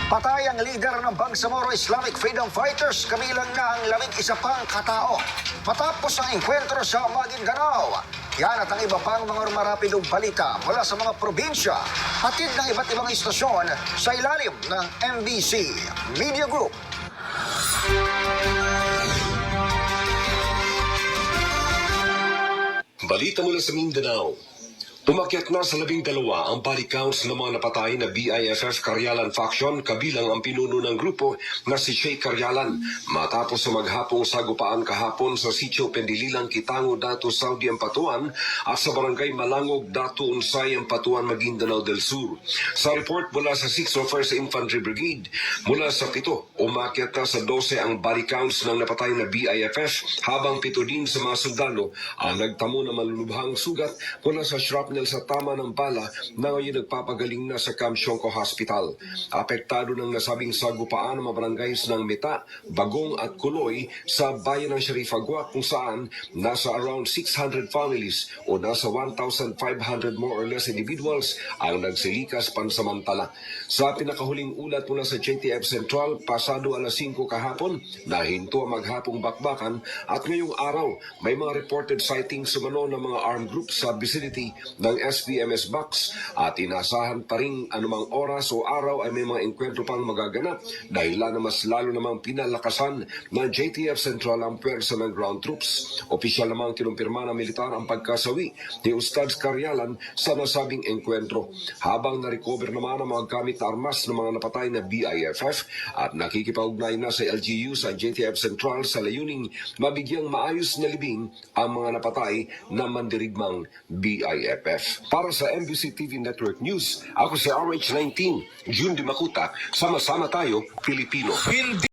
Patay ang lider ng Bangsamoro Islamic Freedom Fighters, kabilang na ang 11 pang katao. Matapos ang engkwentro sa Maguindanao, yan at ang iba pang mga marapidong balita mula sa mga probinsya, hatid ng iba't ibang istasyon sa ilalim ng MBC Media Group. Balita mula sa Mindanao. Umakyat na sa 12 ang body counts ng mga napatay na BIFF Karyalan faction kabilang ang pinuno ng grupo na si Sheikh Karyalan matapos sa maghapong sagupaan kahapon sa Sitio Pendililang, Kitango, Datu, Saudi, Ampatuan at sa Barangay Malangog, Datu, Unsay, Ampatuan, Maguindanao del Sur. Sa report mula sa 6th First Infantry Brigade, mula sa 7, umakyat na sa 12 ang body counts ng napatay na BIFF habang 7 din sa mga sundalo ang nagtamo ng malulubhang sugat mula sa shrapnel sa tama ng bala na ngayon nagpapagaling na sa Camp Siongco Hospital. Apektado ng nasabing sagupaan ng mga barangays ng Meta, Bagong at Kuloy sa bayan ng Sharif Agua kung saan nasa around 600 families o nasa 1,500 more or less individuals ang nagsilikas pansamantala. Sa pinakahuling ulat mula sa JTF Central, pasado alas 5 kahapon, nahinto ang maghapong bakbakan at ngayong araw may mga reported sightings sumano ng mga armed groups sa vicinity ng SPMS Box at inasahan pa rin anumang oras o araw ay may mga engkwentro pang magaganap dahilan na mas lalo namang pinalakasan ng JTF Central ang pwersa ng ground troops. Opisyal namang kinumpirma ng militar ang pagkasawi ni Ustad Karyalan sa nasabing engkwentro habang na-recover naman ang mga gamit na armas ng mga napatay na BIFF at nakikipaugnay na sa LGU sa JTF Central sa layuning mabigyang maayos na libing ang mga napatay na mandirigmang BIFF. Para sa MBC TV Network News, ako si RH19, June Di Makuta, sama-sama tayo, Pilipino. Hindi